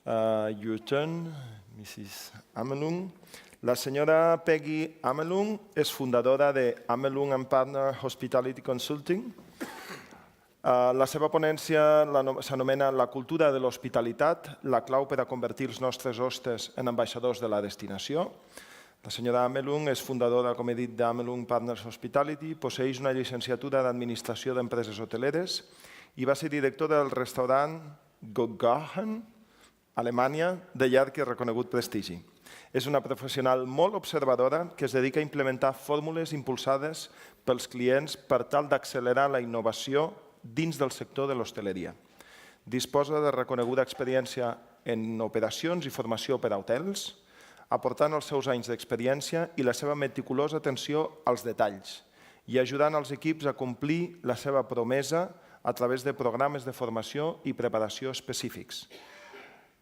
Your turn, Mrs. Amelung. La senyora Peggy Amelung és fundadora de Amelung and Partner Hospitality Consulting. La seva ponència s'anomena La cultura de l'hospitalitat, la clau per a convertir els nostres hostes en ambaixadors de la destinació. La senyora Amelung és fundadora, com he dit, d'Amelung Partners Hospitality, posseix una llicenciatura d'Administració d'Empreses Hoteleres i va ser directora del restaurant Goggachen, Alemanya, de llarg i reconegut prestigi. És una professional molt observadora que es dedica a implementar fórmules impulsades pels clients per tal d'accelerar la innovació dins del sector de l'hostaleria. Disposa de reconeguda experiència en operacions i formació per a hotels, aportant els seus anys d'experiència i la seva meticulosa atenció als detalls i ajudant els equips a complir la seva promesa a través de programes de formació i preparació específics.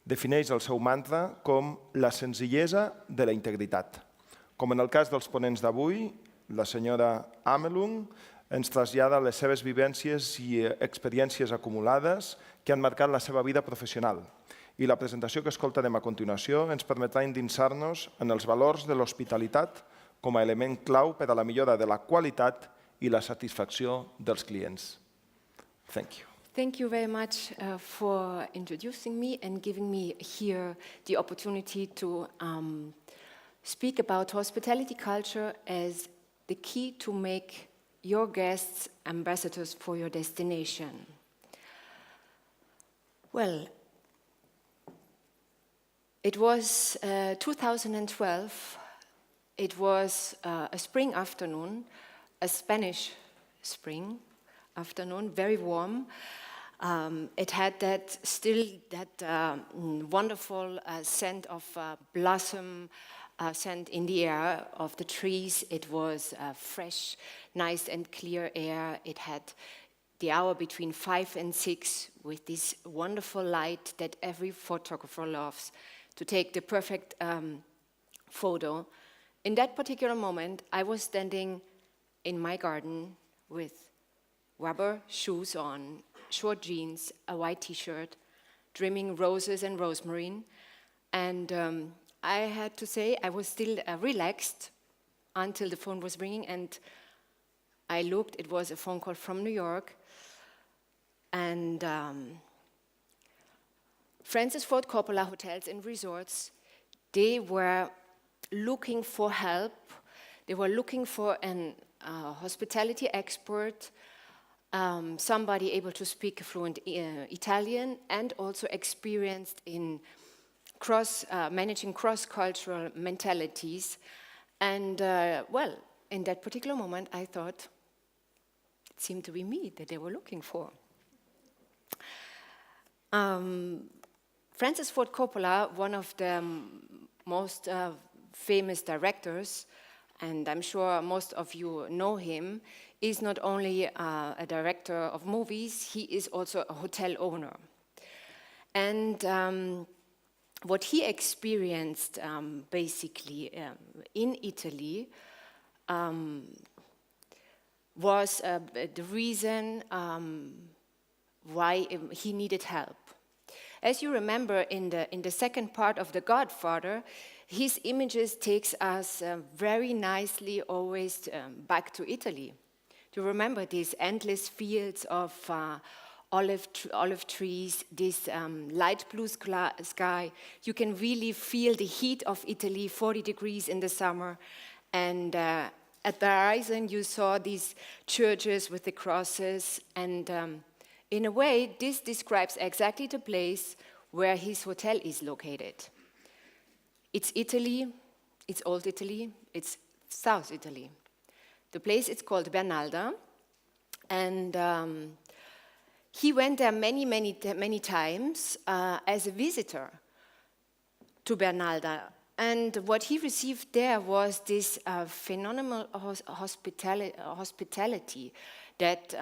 Defineix el seu mantra com la senzillesa de la integritat. Com en el cas dels ponents d'avui, la senyora Amelung ens trasllada les seves vivències i experiències acumulades que han marcat la seva vida professional. I la presentació que escoltarem a continuació ens permetrà endinsar-nos en els valors de l'hospitalitat com a element clau per a la millora de la qualitat i la satisfacció dels clients. Thank you. Thank you very much for introducing me and giving me here the opportunity to speak about hospitality culture as the key to make your guests ambassadors for your destination. Well, it was 2012. It was a spring afternoon, a Spanish spring afternoon, very warm. It had that wonderful scent of blossom scent in the air of the trees. It was fresh, nice and clear air. It had the hour between 5 and 6 with this wonderful light that every photographer loves to take the perfect photo. In that particular moment, I was standing in my garden with rubber shoes on, short jeans, a white t-shirt, trimming roses and rosemary. And I had to say I was still relaxed until the phone was ringing, and I looked, it was a phone call from New York. And Francis Ford Coppola Hotels and Resorts, they were looking for help. They were looking for an hospitality expert, somebody able to speak fluent Italian and also experienced in managing cross-cultural mentalities. And well, in that particular moment, I thought it seemed to be me that they were looking for. Francis Ford Coppola, one of the most famous directors, and I'm sure most of you know him, is not only a director of movies, he is also a hotel owner. And what he experienced basically in Italy was the reason why he needed help. As you remember, in the second part of The Godfather, his images takes us very nicely always back to Italy. Do you remember these endless fields of olive trees, this light blue sky? You can really feel the heat of Italy, 40 degrees in the summer. And at the horizon, you saw these churches with the crosses. And in a way, this describes exactly the place where his hotel is located. It's Italy, it's Old Italy, it's South Italy. The place is called Bernalda, and he went there many times as a visitor to Bernalda. And what he received there was this phenomenal hospitality that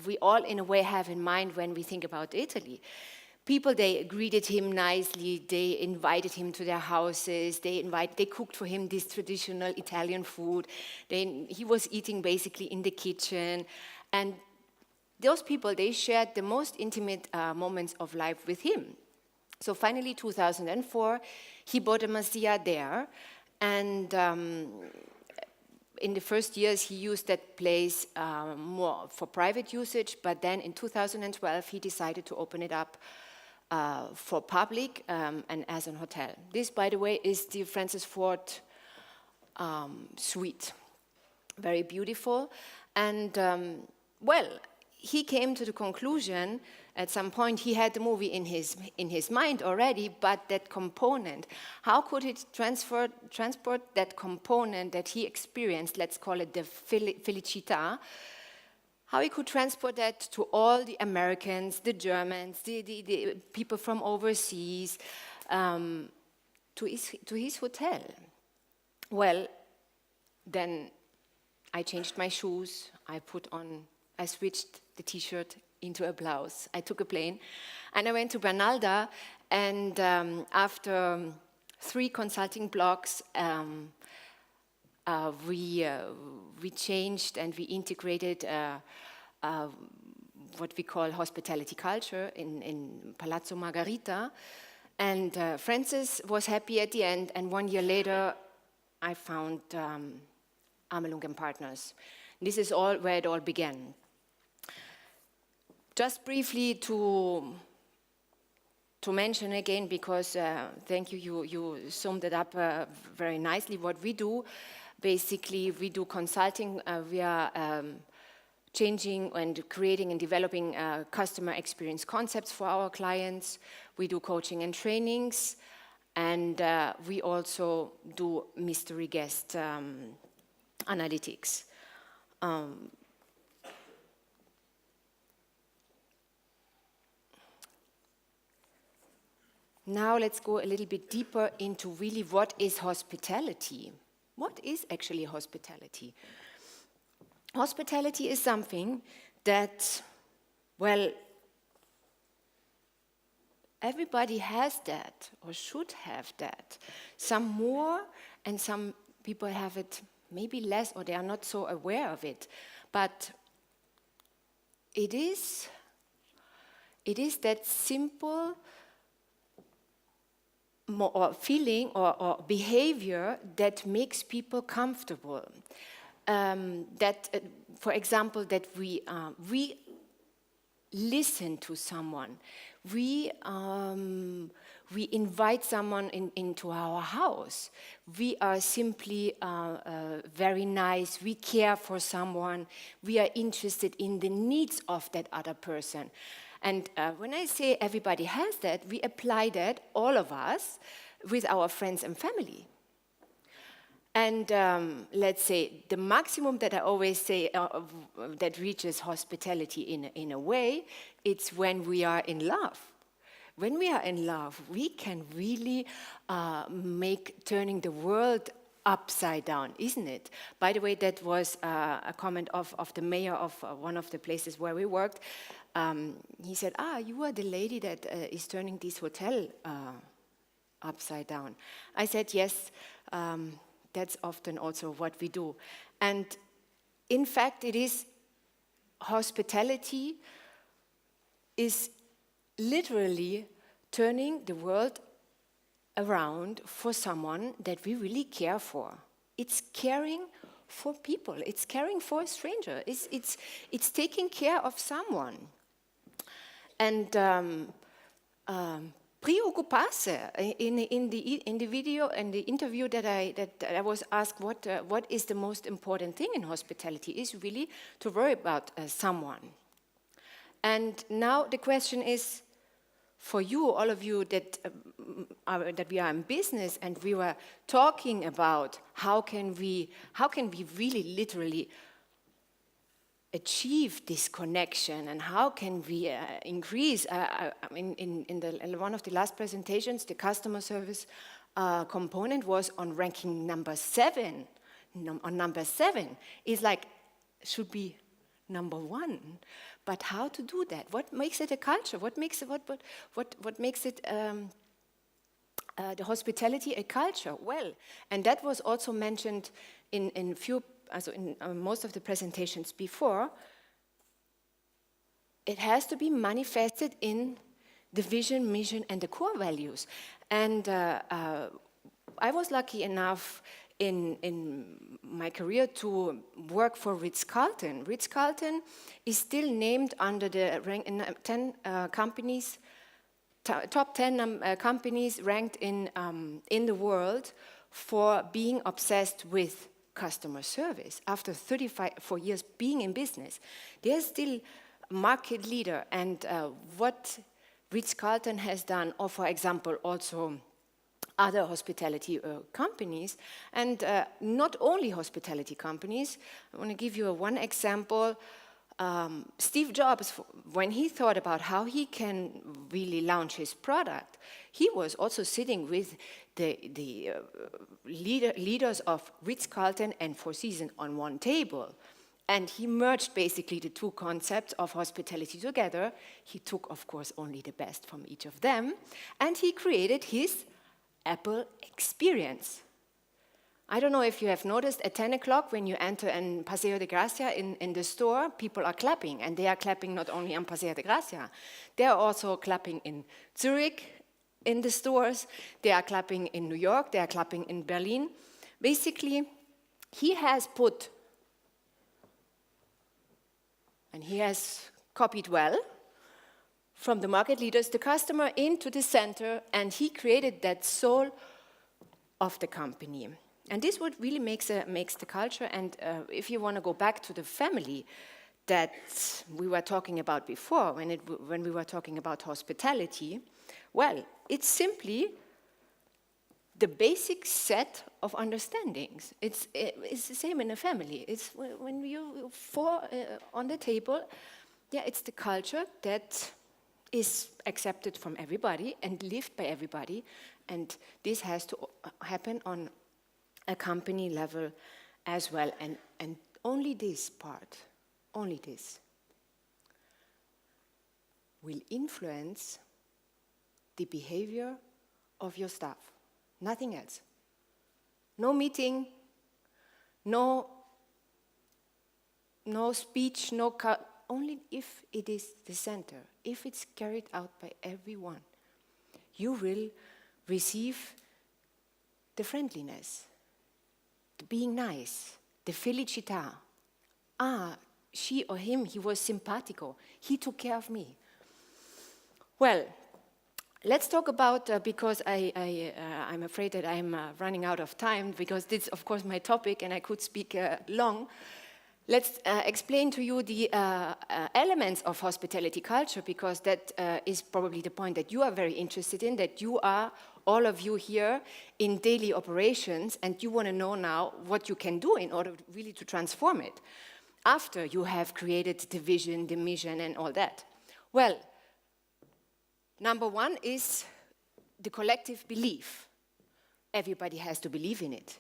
we all in a way have in mind when we think about Italy. People, they greeted him nicely, they invited him to their houses, they cooked for him this traditional Italian food. He was eating basically in the kitchen. And those people, they shared the most intimate moments of life with him. So finally, 2004, he bought a masía there, and in the first years, he used that place more for private usage, but then in 2012, he decided to open it up for public and as an hotel. This, by the way, is the Francis Ford suite. Very beautiful. And, well, he came to the conclusion at some point, he had the movie in his mind already, but that component, how could it transport that component that he experienced, let's call it the felicità, how he could transport that to all the Americans, the Germans, the people from overseas, to his hotel. Well, then I changed my shoes, I switched the t-shirt into a blouse. I took a plane and I went to Bernalda, and after 3 consulting blocks, we changed and we integrated what we call hospitality culture in Palazzo Margherita, and Francis was happy at the end, and 1 year later I found Amelung and Partners. This is all where it all began. Just briefly to mention again, because thank you, you summed it up very nicely, what we do. Basically, we do consulting. We are changing and creating and developing customer experience concepts for our clients. We do coaching and trainings, and we also do mystery guest analytics. Now let's go a little bit deeper into really what is hospitality. What is actually hospitality? Hospitality is something that, well, everybody has that or should have that. Some more and some people have it maybe less, or they are not so aware of it. But it is that simple or feeling or behavior that makes people comfortable. For example, that we listen to someone. We invite someone into our house. We are simply very nice. We care for someone. We are interested in the needs of that other person. And when I say everybody has that, we apply that, all of us, with our friends and family. And let's say the maximum that I always say that reaches hospitality in a way, it's when we are in love. When we are in love, we can really make turning the world upside down, isn't it? By the way, that was a comment of the mayor of one of the places where we worked. He said, you are the lady that is turning this hotel upside down. I said, yes, that's often also what we do. And in fact, it is hospitality is literally turning the world around for someone that we really care for. It's caring for people. It's caring for a stranger. It's taking care of someone. And preocuparse in the video and the interview that I was asked what is the most important thing in hospitality is really to worry about someone. And now the question is, for you, all of you that we are in business, and we were talking about how can we really literally achieve this connection, and how can we increase? In one of the last presentations, the customer service component was on ranking number 7. On number 7 is like should be number 1. But how to do that? What makes it a culture? What makes it what makes it the hospitality a culture? Well, and that was also mentioned in most of the presentations before. It has to be manifested in the vision, mission, and the core values. And I was lucky enough in my career to work for Ritz-Carlton. Ritz-Carlton is still named under the top 10 companies ranked in the world for being obsessed with customer service. After 34 years being in business, they're still market leader. And what Ritz-Carlton has done, or for example also other hospitality companies, and not only hospitality companies. I want to give you one example. Steve Jobs, when he thought about how he can really launch his product, he was also sitting with the leaders of Ritz-Carlton and Four Seasons on one table. And he merged basically the two concepts of hospitality together. He took, of course, only the best from each of them, and he created his Apple experience. I don't know if you have noticed, at 10 o'clock when you enter in Paseo de Gracia in the store, people are clapping, and they are clapping not only on Paseo de Gracia, they are also clapping in Zurich in the stores, they are clapping in New York, they are clapping in Berlin. Basically, he has put, and he has copied well, from the market leaders, the customer into the center, and he created that soul of the company. And this what really makes the culture. And if you want to go back to the family that we were talking about before, when we were talking about hospitality, well, it's simply the basic set of understandings. It's the same in a family. It's when you four on the table, yeah, it's the culture that is accepted from everybody and lived by everybody, and this has to happen on a company level as well, and only this part, only this, will influence the behavior of your staff, nothing else. No meeting, no speech, only if it is the center, if it's carried out by everyone, you will receive the friendliness, the being nice, the felicità. She or him, he was simpatico, he took care of me. Well, let's talk about, because I'm afraid that I'm running out of time, because this is, of course, my topic, and I could speak long. Let's explain to you the elements of hospitality culture, because that is probably the point that you are very interested in, that you are, all of you here, in daily operations, and you want to know now what you can do in order really to transform it, after you have created the vision, the mission, and all that. Well, number one is the collective belief. Everybody has to believe in it.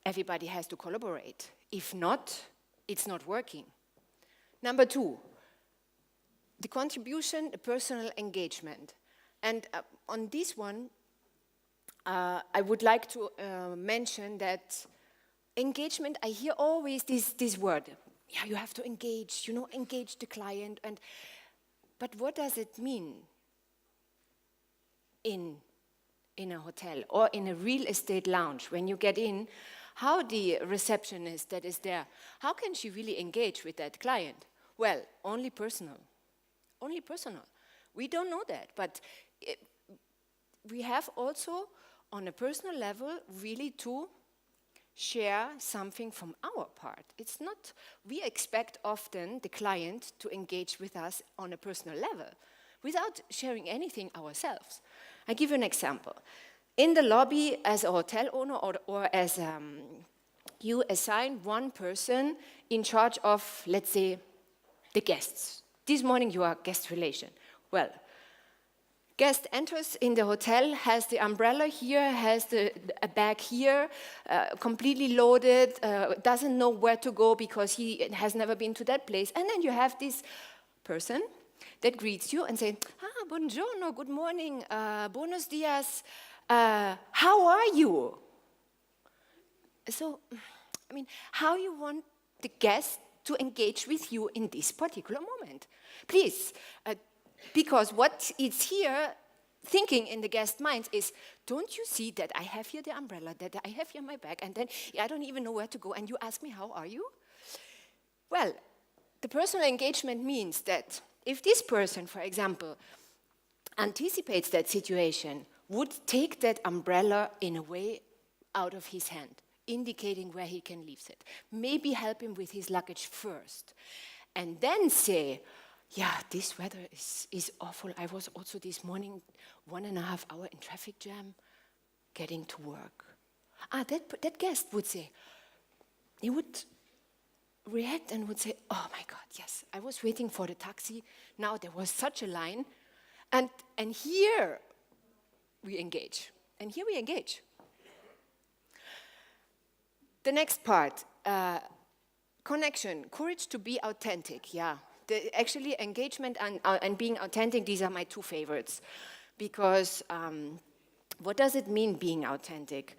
Everybody has to collaborate. If not, it's not working. Number two, the contribution, the personal engagement. And on this one, I would like to mention that engagement, I hear always this word. Yeah, you have to engage, engage the client. But what does it mean in a hotel or in a real estate lounge when you get in? How the receptionist that is there, how can she really engage with that client? Well, only personal. Only personal. We don't know that, but we have also, on a personal level, really to share something from our part. It's not, we expect often the client to engage with us on a personal level without sharing anything ourselves. I give you an example. In the lobby, as a hotel owner or as you assign one person in charge of, let's say, the guests. This morning you are guest relation. Well, guest enters in the hotel, has the umbrella here, has a bag here, completely loaded, doesn't know where to go because he has never been to that place. And then you have this person that greets you and says, buongiorno, good morning, buenos dias, how are you? So, how you want the guest to engage with you in this particular moment? Please, Because what is here thinking in the guest minds is, don't you see that I have here the umbrella, that I have here my bag, and then I don't even know where to go, and you ask me, how are you? Well, the personal engagement means that if this person, for example, anticipates that situation, would take that umbrella in a way out of his hand, indicating where he can leave it. Maybe help him with his luggage first. And then say, yeah, this weather is awful. I was also this morning 1.5 hours in traffic jam getting to work. That guest would say, he would react and would say, oh my God, yes, I was waiting for the taxi. Now there was such a line. And here we engage. And here we engage. The next part, connection, courage to be authentic, yeah. Actually, engagement and being authentic, these are my two favorites. Because what does it mean, being authentic?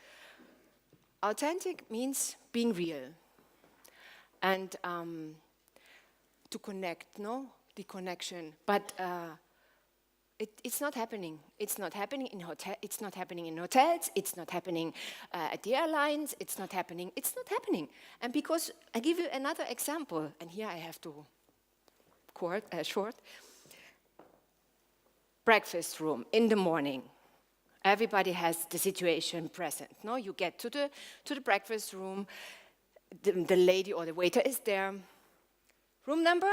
Authentic means being real. And to connect, no? The connection. But it's not happening. It's not happening in It's not happening in hotels. It's not happening at the airlines. It's not happening. It's not happening. And because I give you another example, and here I have to short. Breakfast room in the morning. Everybody has the situation present. No, you get to the breakfast room. The lady or the waiter is there. Room number?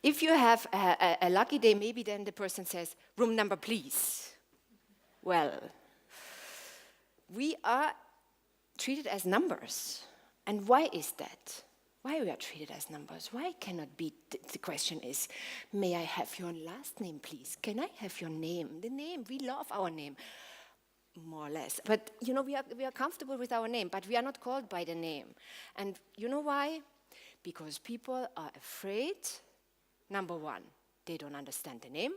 If you have a lucky day, maybe then the person says, room number, please. Well, we are treated as numbers. And why is that? Why we are treated as numbers? Why cannot be, the question is, may I have your last name, please? Can I have your name? The name, we love our name, more or less. But, you know, we are comfortable with our name, but we are not called by the name. And you know why? Because people are afraid. Number one, they don't understand the name.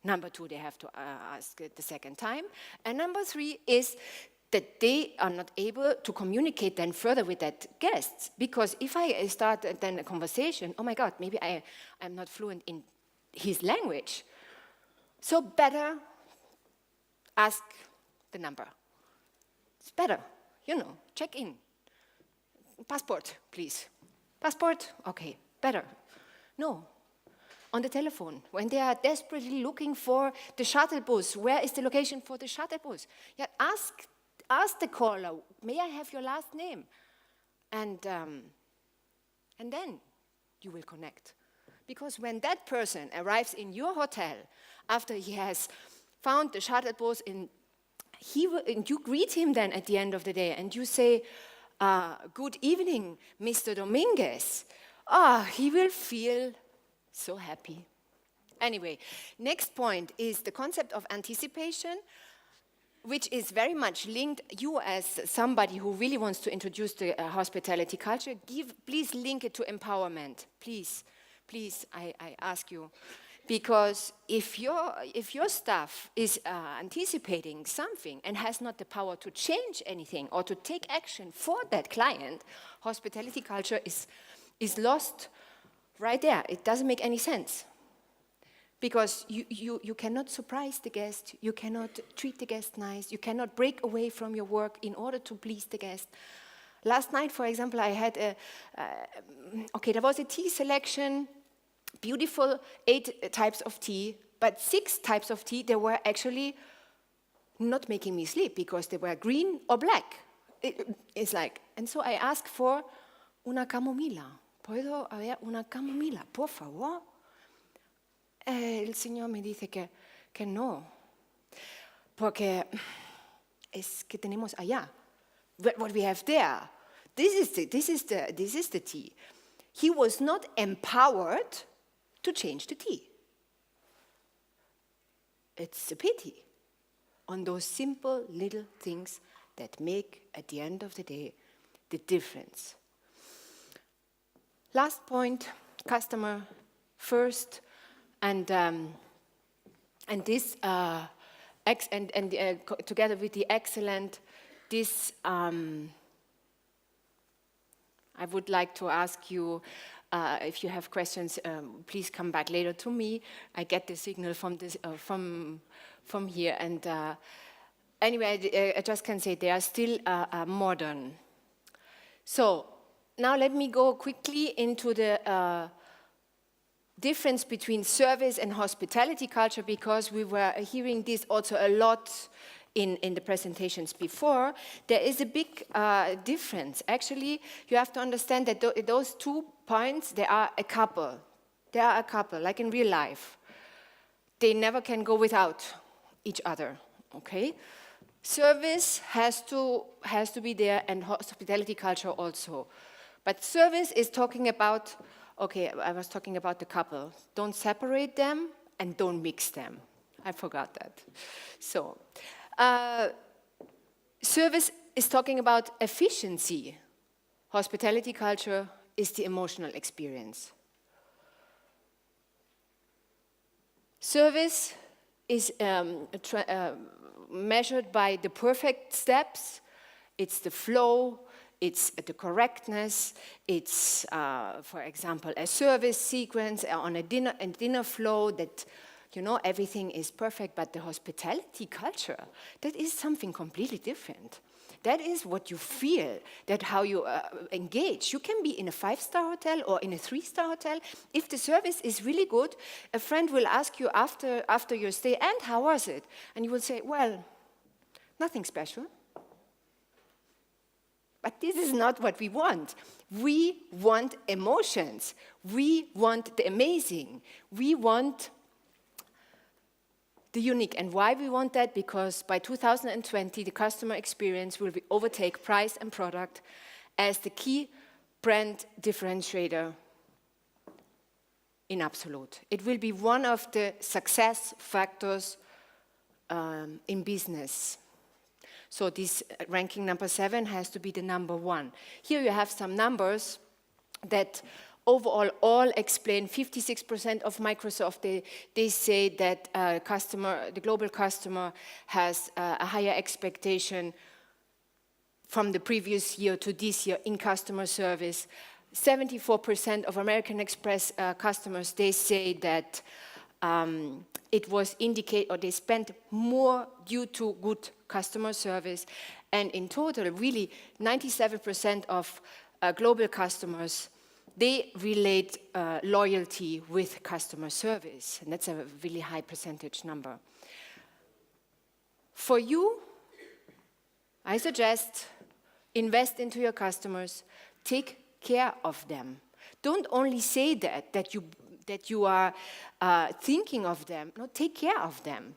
Number two, they have to ask it the second time. And number three is that they are not able to communicate then further with that guest. Because if I start then a conversation, oh my God, maybe I'm not fluent in his language. So better ask the number. It's better, you know, check in. Passport, please. Passport? Okay, better. No. On the telephone, when they are desperately looking for the shuttle bus, where is the location for the shuttle bus? Yeah, ask the caller, may I have your last name? And then you will connect. Because when that person arrives in your hotel, after he has found the shuttle bus, and you greet him then at the end of the day, and you say, good evening, Mr. Dominguez. He will feel so happy. Anyway, next point is the concept of anticipation, which is very much linked. You, as somebody who really wants to introduce the hospitality culture, please link it to empowerment. Please, I ask you. Because if your staff is anticipating something and has not the power to change anything or to take action for that client, hospitality culture is lost right there. It doesn't make any sense. Because you cannot surprise the guest, you cannot treat the guest nice, you cannot break away from your work in order to please the guest. Last night, for example, I had there was a tea selection, beautiful 8 types of tea, but 6 types of tea, they were actually not making me sleep because they were green or black. It's like, and so I asked for una camomila. ¿Puedo haber una camomila, por favor? El señor me dice que no, porque es que tenemos allá. What we have there, this is the tea. He was not empowered to change the tea. It's a pity on those simple little things that make, at the end of the day, the difference. Last point, customer first, and this together with the excellent, this I would like to ask you, if you have questions, please come back later to me. I get the signal from this from here, and anyway, I just can say they are still modern. So now let me go quickly into the difference between service and hospitality culture, because we were hearing this also a lot in the presentations before. There is a big difference. Actually, you have to understand that those 2 points, they are a couple. They are a couple, like in real life. They never can go without each other, okay? Service has to be there, and hospitality culture also. But service is talking about, okay, I was talking about the couple. Don't separate them and don't mix them. I forgot that. So, service is talking about efficiency. Hospitality culture is the emotional experience. Service is measured by the perfect steps. It's the flow, it's the correctness, it's, for example, a service sequence on a dinner flow that, you know, everything is perfect. But the hospitality culture, that is something completely different. That is what you feel, that how you engage. You can be in a 5-star hotel or in a 3-star hotel. If the service is really good, a friend will ask you after your stay, and how was it? And you will say, well, nothing special. But this is not what we want. We want emotions. We want the amazing. We want the unique. And why we want that? Because by 2020, the customer experience will overtake price and product as the key brand differentiator in absolute. It will be one of the success factors in business. So this ranking number 7 has to be the number 1. Here you have some numbers that overall all explain 56% of Microsoft. They say that the global customer has a higher expectation from the previous year to this year in customer service. 74% of American Express customers, they say that it was indicate, or they spent more due to good customer service. And in total, really 97% of global customers, they relate loyalty with customer service. And that's a really high percentage number. For you, I suggest invest into your customers, take care of them. Don't only say that you are thinking of them. No, take care of them.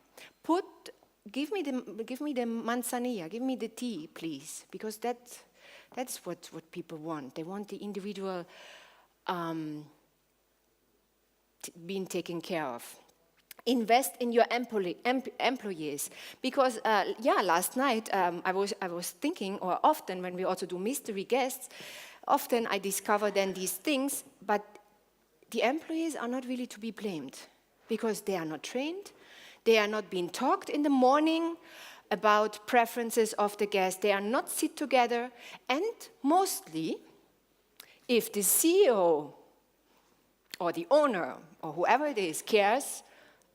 Give me the manzanilla, give me the tea, please, because that's what people want. They want the individual being taken care of. Invest in your employees, because last night I was thinking, or often when we also do mystery guests, often I discover then these things, but the employees are not really to be blamed, because they are not trained, they are not being talked in the morning about preferences of the guests, they are not sit together, and mostly, if the CEO or the owner or whoever it is cares,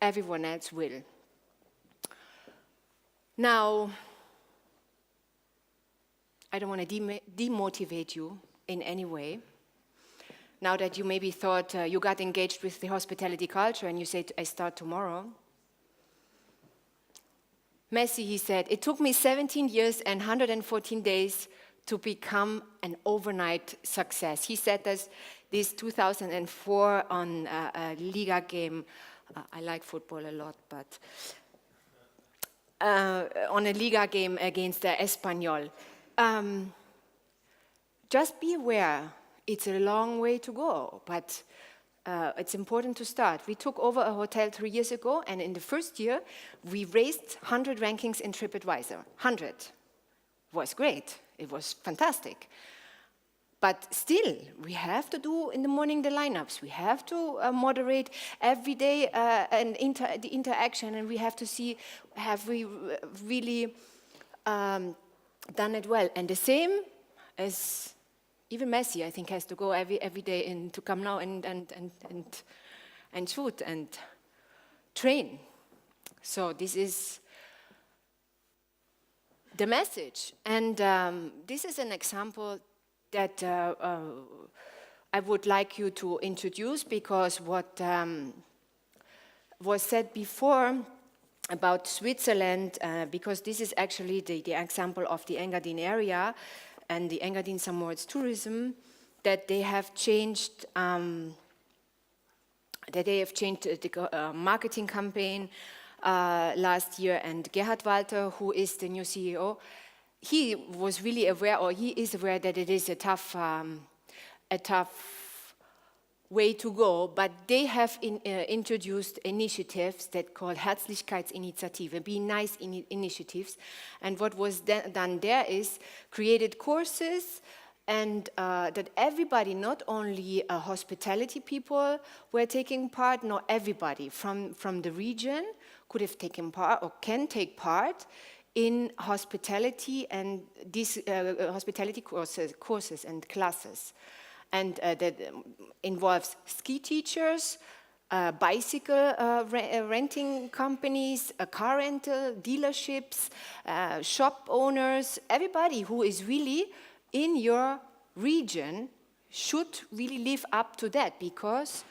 everyone else will. Now, I don't want to demotivate you in any way. Now that you maybe thought you got engaged with the hospitality culture and you said, I start tomorrow. Messi, he said, it took me 17 years and 114 days to become an overnight success. He said this 2004 on a Liga game. I like football a lot, but on a Liga game against Espanyol. Just be aware, it's a long way to go, but it's important to start. We took over a hotel 3 years ago, and in the first year, we raised 100 rankings in TripAdvisor. 100. Was great. It was fantastic. But still, we have to do in the morning the lineups. We have to moderate every day the interaction, and we have to see, have we really done it well? And the same as even Messi, I think, has to go every day to come now and shoot and train. So this is the message. And this is an example that I would like you to introduce, because what was said before about Switzerland, because this is actually the example of the Engadine area and the Engadine Samoa's tourism, that they have changed the marketing campaign last year, and Gerhard Walter, who is the new CEO, he was really aware, or he is aware, that it is a tough way to go, but they have introduced initiatives that call Herzlichkeitsinitiative, Be Nice initiatives. And what was done there is created courses, and that everybody, not only hospitality people were taking part, not everybody from the region could have taken part or can take part in hospitality, and these hospitality courses and classes. And that involves ski teachers, bicycle renting companies, car rental, dealerships, shop owners. Everybody who is really in your region should really live up to that, because,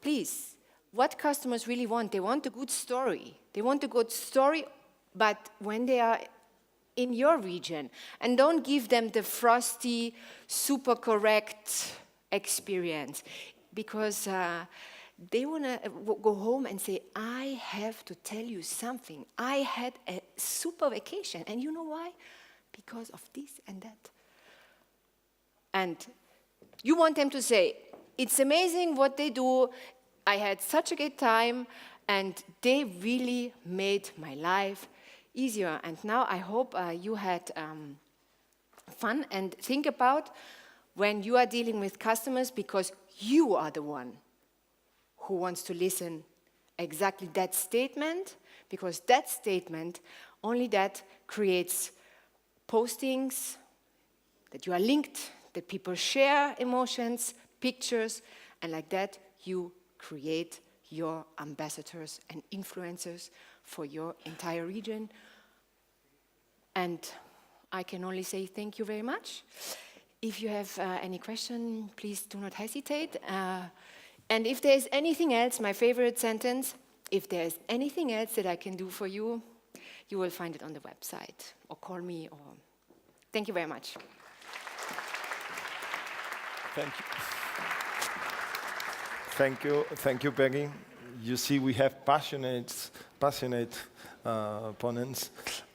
please, what customers really want, they want a good story. They want a good story, but when they are in your region, and don't give them the frosty, super correct experience, because they want to go home and say, I have to tell you something. I had a super vacation, and you know why? Because of this and that. And you want them to say, it's amazing what they do, I had such a good time, and they really made my life easier. And now I hope you had fun, and think about when you are dealing with customers, because you are the one who wants to listen exactly that statement, because that statement, only that creates postings, that you are linked, that people share emotions, pictures, and like that you create your ambassadors and influencers for your entire region. And I can only say thank you very much. If you have any question, please do not hesitate. And if there's anything else, my favorite sentence, if there's anything else that I can do for you, you will find it on the website, or call me, or thank you very much. Thank you, Peggy. You see, we have passionate ponents.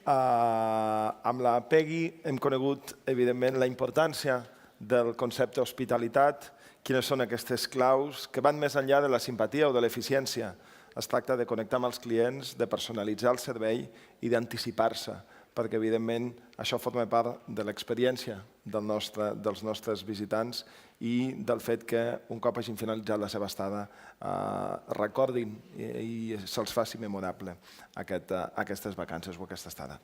Amb la Peggy hem conegut, evidentment, la importància del concepte hospitalitat, quines són aquestes claus que van més enllà de la simpatia o de l'eficiència. Es tracta de connectar amb els clients, de personalitzar el servei i d'anticipar-se, perquè, evidentment, això forma part de l'experiència dels nostres visitants i del fet que, un cop hagin finalitzat la seva estada, recordin i se'ls faci memorable aquestes vacances o aquesta estada.